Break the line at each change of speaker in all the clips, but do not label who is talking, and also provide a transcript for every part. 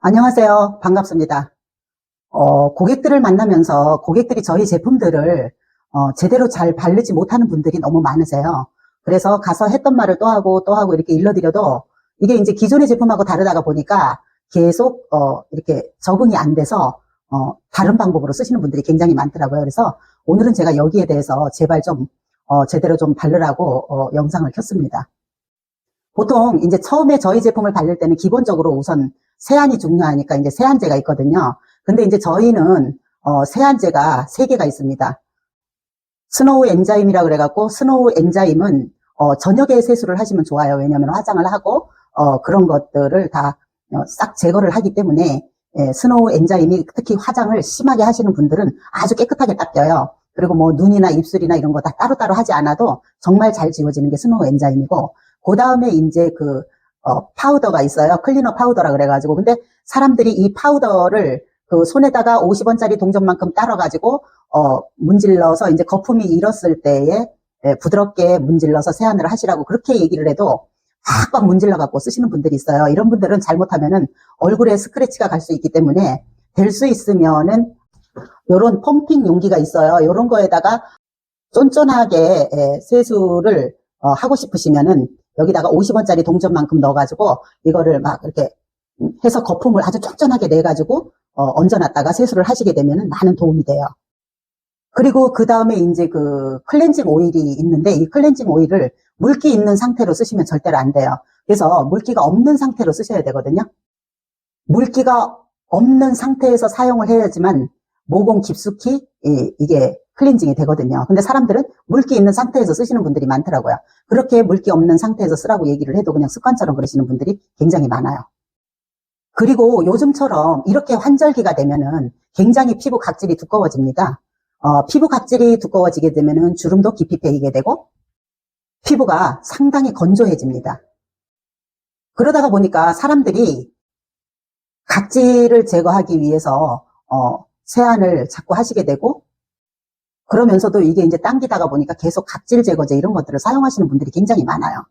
안녕하세요. 반갑습니다. 고객들을 만나면서 고객들이 저희 제품들을 제대로 잘 바르지 못하는 분들이 너무 많으세요. 그래서 가서 했던 말을 또 하고 또 하고 이렇게 일러드려도 이게 이제 기존의 제품하고 다르다가 보니까 계속 이렇게 적응이 안 돼서 다른 방법으로 쓰시는 분들이 굉장히 많더라고요. 그래서 오늘은 제가 여기에 대해서 제발 좀 제대로 좀 바르라고 영상을 켰습니다. 보통 이제 처음에 저희 제품을 바를 때는 기본적으로 우선 세안이 중요하니까 이제 세안제가 있거든요. 근데 이제 저희는 세안제가 3개가 있습니다. 스노우 엔자임이라 그래갖고, 스노우 엔자임은 저녁에 세수를 하시면 좋아요. 왜냐하면 화장을 하고 그런 것들을 다 싹 제거를 하기 때문에, 스노우 엔자임이 특히 화장을 심하게 하시는 분들은 아주 깨끗하게 닦여요. 그리고 뭐 눈이나 입술이나 이런 거 다 따로따로 하지 않아도 정말 잘 지워지는 게 스노우 엔자임이고, 그 다음에 이제 파우더가 있어요. 클리너 파우더라 그래가지고. 근데 사람들이 이 파우더를 그 손에다가 50원짜리 동전만큼 따라가지고, 문질러서 이제 거품이 일었을 때에 부드럽게 문질러서 세안을 하시라고 그렇게 얘기를 해도 팍팍 문질러갖고 쓰시는 분들이 있어요. 이런 분들은 잘못하면은 얼굴에 스크래치가 갈 수 있기 때문에 될 수 있으면은 요런 펌핑 용기가 있어요. 요런 거에다가 쫀쫀하게 세수를 하고 싶으시면은 여기다가 50원짜리 동전만큼 넣어가지고 이거를 막 이렇게 해서 거품을 아주 쫀쫀하게 내가지고 얹어놨다가 세수를 하시게 되면은 많은 도움이 돼요. 그리고 그 다음에 이제 클렌징 오일이 있는데, 이 클렌징 오일을 물기 있는 상태로 쓰시면 절대로 안 돼요. 그래서 물기가 없는 상태로 쓰셔야 되거든요. 물기가 없는 상태에서 사용을 해야지만 모공 깊숙이 이게 클렌징이 되거든요. 근데 사람들은 물기 있는 상태에서 쓰시는 분들이 많더라고요. 그렇게 물기 없는 상태에서 쓰라고 얘기를 해도 그냥 습관처럼 그러시는 분들이 굉장히 많아요. 그리고 요즘처럼 이렇게 환절기가 되면은 굉장히 피부 각질이 두꺼워집니다. 피부 각질이 두꺼워지게 되면은 주름도 깊이 패이게 되고 피부가 상당히 건조해집니다. 그러다가 보니까 사람들이 각질을 제거하기 위해서 세안을 자꾸 하시게 되고, 그러면서도 이게 이제 당기다가 보니까 계속 각질 제거제 이런 것들을 사용하시는 분들이 굉장히 많아요.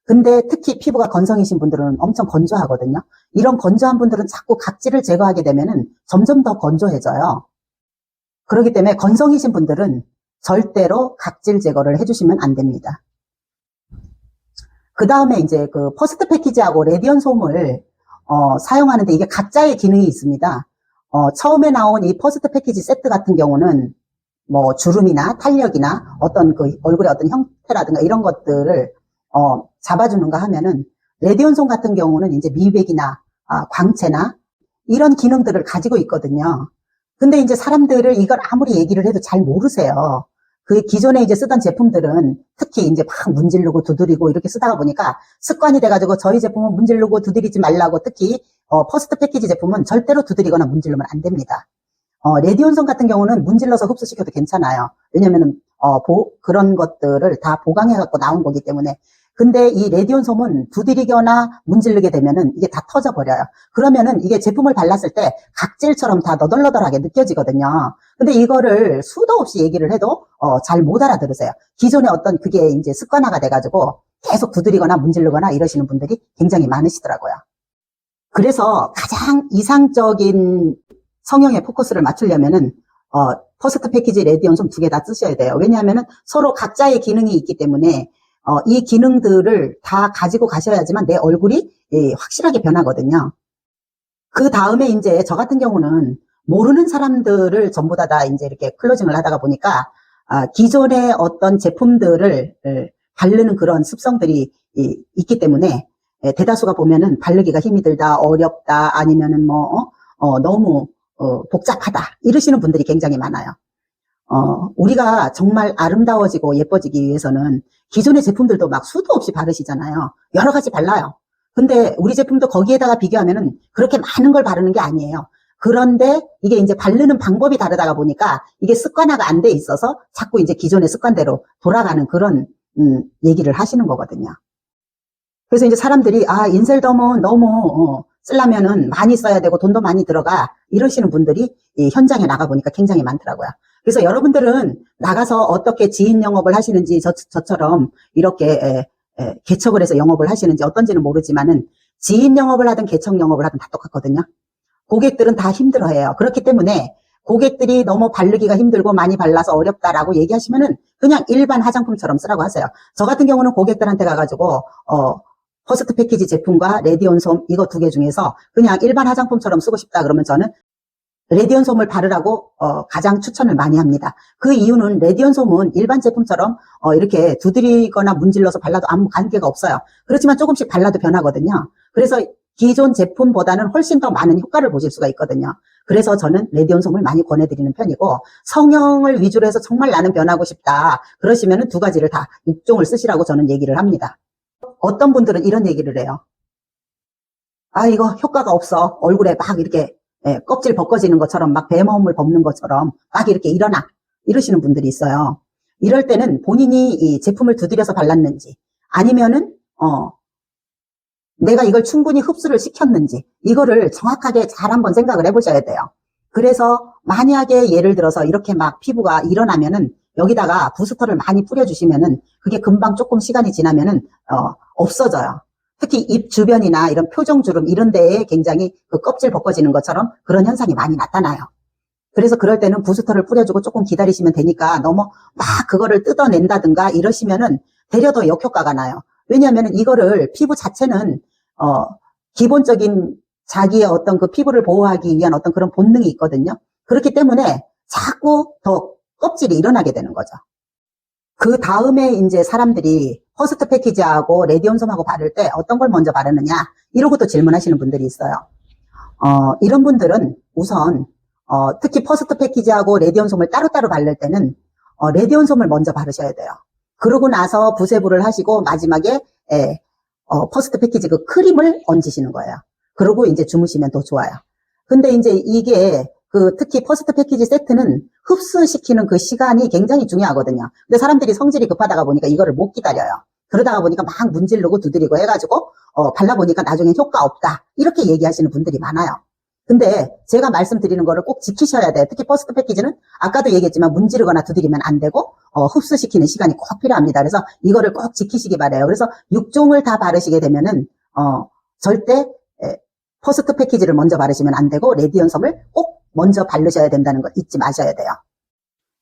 근데 특히 피부가 건성이신 분들은 엄청 건조하거든요. 이런 건조한 분들은 자꾸 각질을 제거하게 되면은 점점 더 건조해져요. 그렇기 때문에 건성이신 분들은 절대로 각질 제거를 해주시면 안 됩니다. 그 다음에 이제 퍼스트 패키지하고 레디언 솜을 사용하는데 이게 각자의 기능이 있습니다. 처음에 나온 이 퍼스트 패키지 세트 같은 경우는 뭐 주름이나 탄력이나 어떤 얼굴의 어떤 형태라든가 이런 것들을 잡아주는가 하면은, 레디언 솜 같은 경우는 이제 미백이나 광채나 이런 기능들을 가지고 있거든요. 근데 이제 사람들을 이걸 아무리 얘기를 해도 잘 모르세요. 그 기존에 이제 쓰던 제품들은 특히 이제 막 문지르고 두드리고 이렇게 쓰다가 보니까 습관이 돼가지고, 저희 제품은 문지르고 두드리지 말라고, 특히 퍼스트 패키지 제품은 절대로 두드리거나 문지르면 안 됩니다. 레디온 솜 같은 경우는 문질러서 흡수시켜도 괜찮아요. 왜냐면은 그런 것들을 다 보강해 갖고 나온 거기 때문에. 근데 이 레디온 솜은 두드리거나 문지르게 되면은 이게 다 터져 버려요. 그러면은 이게 제품을 발랐을 때 각질처럼 다 너덜너덜하게 느껴지거든요. 근데 이거를 수도 없이 얘기를 해도 잘 못 알아들으세요. 기존에 어떤 그게 이제 습관화가 돼가지고 계속 두드리거나 문지르거나 이러시는 분들이 굉장히 많으시더라고요. 그래서 가장 이상적인 성형에 포커스를 맞추려면은 퍼스트 패키지 레디온 솜 2개 다 쓰셔야 돼요. 왜냐하면은 서로 각자의 기능이 있기 때문에 이 기능들을 다 가지고 가셔야지만 내 얼굴이 확실하게 변하거든요. 그 다음에 이제 저 같은 경우는 모르는 사람들을 전부 다 이제 이렇게 클로징을 하다가 보니까 기존의 어떤 제품들을 바르는 그런 습성들이 있기 때문에, 대다수가 보면은 바르기가 힘이 들다, 어렵다, 아니면은 너무 복잡하다 이러시는 분들이 굉장히 많아요. 우리가 정말 아름다워지고 예뻐지기 위해서는 기존의 제품들도 막 수도 없이 바르시잖아요. 여러 가지 발라요. 근데 우리 제품도 거기에다가 비교하면은 그렇게 많은 걸 바르는 게 아니에요. 그런데 이게 이제 바르는 방법이 다르다가 보니까 이게 습관화가 안 돼 있어서 자꾸 이제 기존의 습관대로 돌아가는 그런 얘기를 하시는 거거든요. 그래서 이제 사람들이 인셀덤은 너무 쓰려면은 많이 써야 되고 돈도 많이 들어가 이러시는 분들이 현장에 나가보니까 굉장히 많더라고요. 그래서 여러분들은 나가서 어떻게 지인 영업을 하시는지 저처럼 이렇게 개척을 해서 영업을 하시는지 어떤지는 모르지만은 지인 영업을 하든 개척 영업을 하든 다 똑같거든요. 고객들은 다 힘들어해요. 그렇기 때문에 고객들이 너무 바르기가 힘들고 많이 발라서 어렵다라고 얘기하시면은 그냥 일반 화장품처럼 쓰라고 하세요. 저 같은 경우는 고객들한테 가가지고 퍼스트 패키지 제품과 레디온솜 이거 두 개 중에서 그냥 일반 화장품처럼 쓰고 싶다 그러면 저는 레디온솜을 바르라고 가장 추천을 많이 합니다. 그 이유는 레디온솜은 일반 제품처럼 이렇게 두드리거나 문질러서 발라도 아무 관계가 없어요. 그렇지만 조금씩 발라도 변하거든요. 그래서 기존 제품보다는 훨씬 더 많은 효과를 보실 수가 있거든요. 그래서 저는 레디온솜을 많이 권해드리는 편이고, 성형을 위주로 해서 정말 나는 변하고 싶다 그러시면은 두 가지를 다 6종을 쓰시라고 저는 얘기를 합니다. 어떤 분들은 이런 얘기를 해요. 아, 이거 효과가 없어. 얼굴에 막 이렇게 껍질 벗겨지는 것처럼 막 뱀어물 벗는 것처럼 막 이렇게 일어나 이러시는 분들이 있어요. 이럴 때는 본인이 이 제품을 두드려서 발랐는지 아니면은 내가 이걸 충분히 흡수를 시켰는지 이거를 정확하게 잘 한번 생각을 해보셔야 돼요. 그래서 만약에 예를 들어서 이렇게 막 피부가 일어나면은 여기다가 부스터를 많이 뿌려주시면은 그게 금방 조금 시간이 지나면은 없어져요. 특히 입 주변이나 이런 표정주름 이런 데에 굉장히 그 껍질 벗겨지는 것처럼 그런 현상이 많이 나타나요. 그래서 그럴 때는 부스터를 뿌려주고 조금 기다리시면 되니까 너무 막 그거를 뜯어낸다든가 이러시면은 되려 더 역효과가 나요. 왜냐하면 이거를 피부 자체는 기본적인 자기의 어떤 그 피부를 보호하기 위한 어떤 그런 본능이 있거든요. 그렇기 때문에 자꾸 더 껍질이 일어나게 되는 거죠. 그 다음에 이제 사람들이 퍼스트 패키지하고 레디온솜하고 바를 때 어떤 걸 먼저 바르느냐 이러고 또 질문하시는 분들이 있어요. 이런 분들은 우선 특히 퍼스트 패키지하고 레디온솜을 따로따로 바를 때는 레디온솜을 먼저 바르셔야 돼요. 그러고 나서 부세부를 하시고 마지막에 퍼스트 패키지 그 크림을 얹으시는 거예요. 그러고 이제 주무시면 더 좋아요. 근데 이제 이게 특히 퍼스트 패키지 세트는 흡수시키는 그 시간이 굉장히 중요하거든요. 근데 사람들이 성질이 급하다가 보니까 이거를 못 기다려요. 그러다가 보니까 막 문지르고 두드리고 해가지고 발라보니까 나중에 효과 없다 이렇게 얘기하시는 분들이 많아요. 근데 제가 말씀드리는 거를 꼭 지키셔야 돼요. 특히 퍼스트 패키지는 아까도 얘기했지만 문지르거나 두드리면 안 되고 흡수시키는 시간이 꼭 필요합니다. 그래서 이거를 꼭 지키시기 바라요. 그래서 6종을 다 바르시게 되면은 절대 퍼스트 패키지를 먼저 바르시면 안 되고 레디온솜을 꼭 먼저 바르셔야 된다는 거 잊지 마셔야 돼요.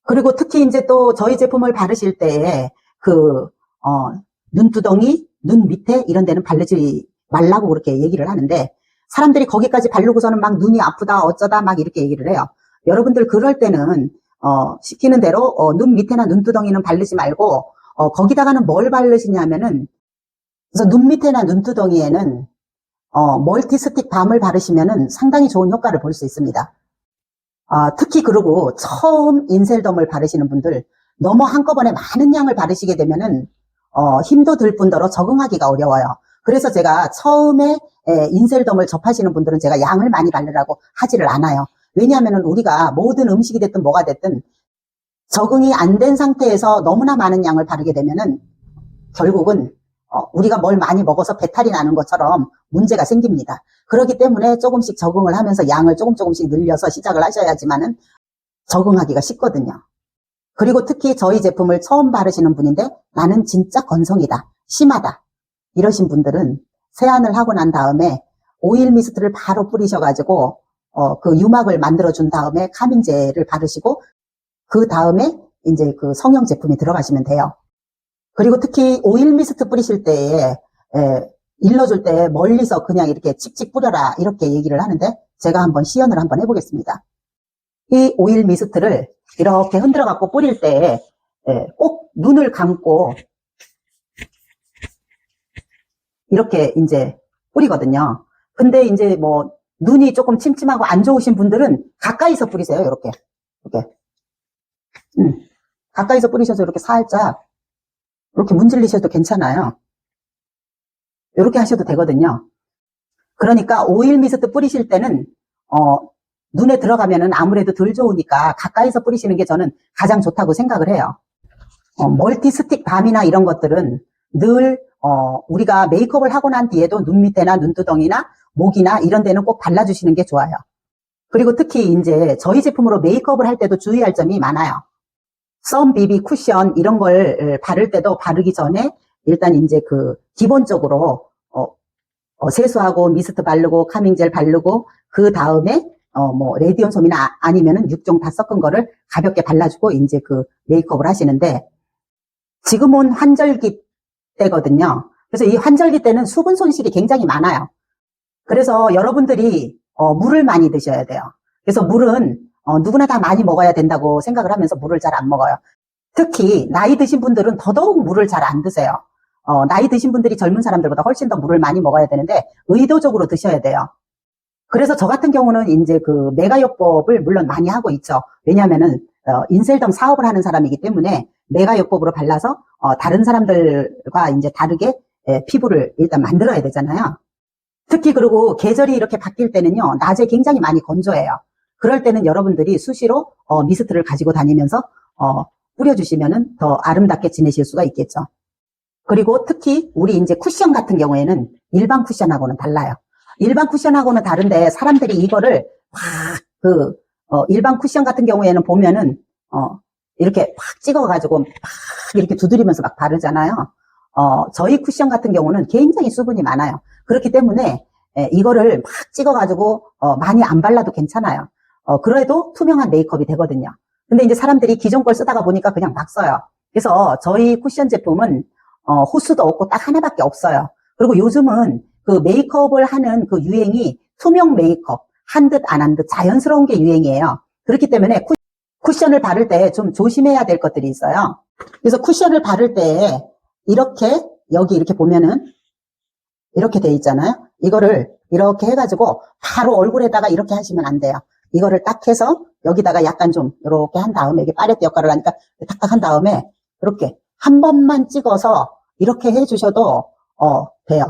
그리고 특히 이제 또 저희 제품을 바르실 때에 눈두덩이, 눈 밑에 이런 데는 바르지 말라고 그렇게 얘기를 하는데 사람들이 거기까지 바르고서는 막 눈이 아프다 어쩌다 막 이렇게 얘기를 해요. 여러분들 그럴 때는 시키는 대로 눈 밑에나 눈두덩이는 바르지 말고 거기다가는 뭘 바르시냐면은 그래서 눈 밑에나 눈두덩이에는 멀티 스틱 밤을 바르시면은 상당히 좋은 효과를 볼 수 있습니다. 특히 그리고 처음 인셀덤을 바르시는 분들 너무 한꺼번에 많은 양을 바르시게 되면은 힘도 들 뿐더러 적응하기가 어려워요. 그래서 제가 처음에 인셀덤을 접하시는 분들은 제가 양을 많이 바르라고 하지를 않아요. 왜냐하면 우리가 모든 음식이 됐든 뭐가 됐든 적응이 안 된 상태에서 너무나 많은 양을 바르게 되면은 결국은 우리가 뭘 많이 먹어서 배탈이 나는 것처럼 문제가 생깁니다. 그렇기 때문에 조금씩 적응을 하면서 양을 조금씩 늘려서 시작을 하셔야지만은 적응하기가 쉽거든요. 그리고 특히 저희 제품을 처음 바르시는 분인데 나는 진짜 건성이다, 심하다 이러신 분들은 세안을 하고 난 다음에 오일 미스트를 바로 뿌리셔가지고 그 유막을 만들어준 다음에 카밍제를 바르시고 그 다음에 이제 그 성형 제품이 들어가시면 돼요. 그리고 특히 오일 미스트 뿌리실 때에 일러줄 때 멀리서 그냥 이렇게 칙칙 뿌려라 이렇게 얘기를 하는데 제가 한번 시연을 한번 해보겠습니다. 이 오일 미스트를 이렇게 흔들어 갖고 뿌릴 때 꼭 눈을 감고 이렇게 이제 뿌리거든요. 근데 이제 뭐 눈이 조금 침침하고 안 좋으신 분들은 가까이서 뿌리세요. 이렇게 가까이서 뿌리셔서 이렇게 살짝 이렇게 문질리셔도 괜찮아요. 이렇게 하셔도 되거든요. 그러니까 오일 미스트 뿌리실 때는 눈에 들어가면은 아무래도 덜 좋으니까 가까이서 뿌리시는 게 저는 가장 좋다고 생각을 해요. 멀티 스틱 밤이나 이런 것들은 늘 우리가 메이크업을 하고 난 뒤에도 눈 밑에나 눈두덩이나 목이나 이런 데는 꼭 발라주시는 게 좋아요. 그리고 특히 이제 저희 제품으로 메이크업을 할 때도 주의할 점이 많아요. 선 비비 쿠션 이런 걸 바를 때도 바르기 전에 일단 이제 기본적으로 세수하고 미스트 바르고 카밍젤 바르고 그 다음에 뭐 레디온 솜이나 아니면은 6종 다 섞은 거를 가볍게 발라주고 이제 그 메이크업을 하시는데, 지금은 환절기 때거든요. 그래서 이 환절기 때는 수분 손실이 굉장히 많아요. 그래서 여러분들이 물을 많이 드셔야 돼요. 그래서 물은 누구나 다 많이 먹어야 된다고 생각을 하면서 물을 잘 안 먹어요. 특히 나이 드신 분들은 더더욱 물을 잘 안 드세요. 나이 드신 분들이 젊은 사람들보다 훨씬 더 물을 많이 먹어야 되는데 의도적으로 드셔야 돼요. 그래서 저 같은 경우는 이제 그 메가요법을 물론 많이 하고 있죠. 왜냐하면은 인셀덤 사업을 하는 사람이기 때문에 메가요법으로 발라서 다른 사람들과 이제 다르게 피부를 일단 만들어야 되잖아요. 특히 그리고 계절이 이렇게 바뀔 때는요, 낮에 굉장히 많이 건조해요. 그럴 때는 여러분들이 수시로 미스트를 가지고 다니면서 뿌려주시면은 더 아름답게 지내실 수가 있겠죠. 그리고 특히 우리 이제 쿠션 같은 경우에는 일반 쿠션하고는 달라요. 일반 쿠션하고는 다른데 사람들이 이거를 일반 쿠션 같은 경우에는 보면은 이렇게 확 찍어가지고 막 이렇게 두드리면서 막 바르잖아요. 저희 쿠션 같은 경우는 굉장히 수분이 많아요. 그렇기 때문에 이거를 막 찍어가지고 많이 안 발라도 괜찮아요. 그래도 투명한 메이크업이 되거든요. 근데 이제 사람들이 기존 걸 쓰다가 보니까 그냥 막 써요. 그래서 저희 쿠션 제품은 호수도 없고 딱 하나밖에 없어요. 그리고 요즘은 그 메이크업을 하는 그 유행이 투명 메이크업, 한 듯 안 한 듯 자연스러운 게 유행이에요. 그렇기 때문에 쿠션을 바를 때 좀 조심해야 될 것들이 있어요. 그래서 쿠션을 바를 때 이렇게 여기 이렇게 보면은 이렇게 돼 있잖아요. 이거를 이렇게 해가지고 바로 얼굴에다가 이렇게 하시면 안 돼요. 이거를 딱 해서 여기다가 약간 좀 이렇게 한 다음에, 이게 파레트 역할을 하니까 탁탁 한 다음에 이렇게 한 번만 찍어서 이렇게 해주셔도 돼요.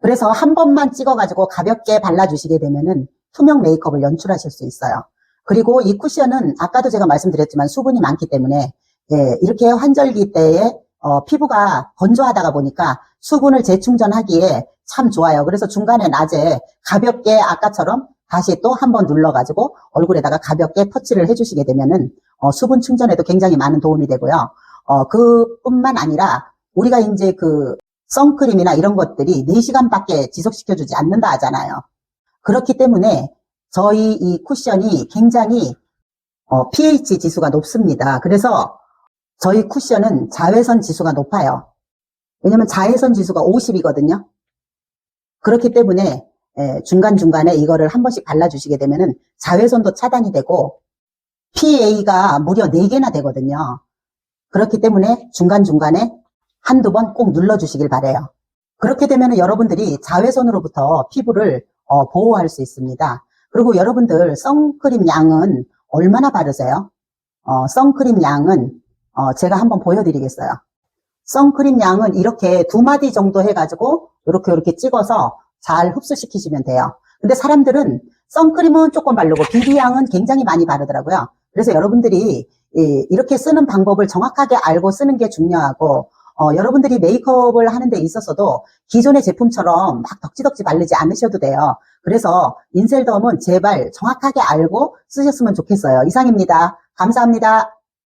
그래서 한 번만 찍어가지고 가볍게 발라주시게 되면은 투명 메이크업을 연출하실 수 있어요. 그리고 이 쿠션은 아까도 제가 말씀드렸지만 수분이 많기 때문에 이렇게 환절기 때에 피부가 건조하다가 보니까 수분을 재충전하기에 참 좋아요. 그래서 중간에 낮에 가볍게 아까처럼 다시 또 한 번 눌러가지고 얼굴에다가 가볍게 터치를 해주시게 되면은 수분 충전에도 굉장히 많은 도움이 되고요. 그뿐만 아니라 우리가 이제 그 선크림이나 이런 것들이 4시간밖에 지속시켜주지 않는다 하잖아요. 그렇기 때문에 저희 이 쿠션이 굉장히 pH 지수가 높습니다. 그래서 저희 쿠션은 자외선 지수가 높아요. 왜냐면 자외선 지수가 50이거든요. 그렇기 때문에 중간중간에 이거를 한 번씩 발라주시게 되면은 자외선도 차단이 되고 PA가 무려 4개나 되거든요. 그렇기 때문에 중간중간에 한두 번 꼭 눌러주시길 바래요. 그렇게 되면 여러분들이 자외선으로부터 피부를 보호할 수 있습니다. 그리고 여러분들 선크림 양은 얼마나 바르세요? 선크림 양은 제가 한번 보여드리겠어요. 선크림 양은 이렇게 2마디 정도 해가지고 이렇게 찍어서 잘 흡수시키시면 돼요. 근데 사람들은 선크림은 조금 바르고 BB 양은 굉장히 많이 바르더라고요. 그래서 여러분들이 이렇게 쓰는 방법을 정확하게 알고 쓰는 게 중요하고, 여러분들이 메이크업을 하는 데 있어서도 기존의 제품처럼 막 덕지덕지 바르지 않으셔도 돼요. 그래서 인셀덤은 제발 정확하게 알고 쓰셨으면 좋겠어요. 이상입니다. 감사합니다.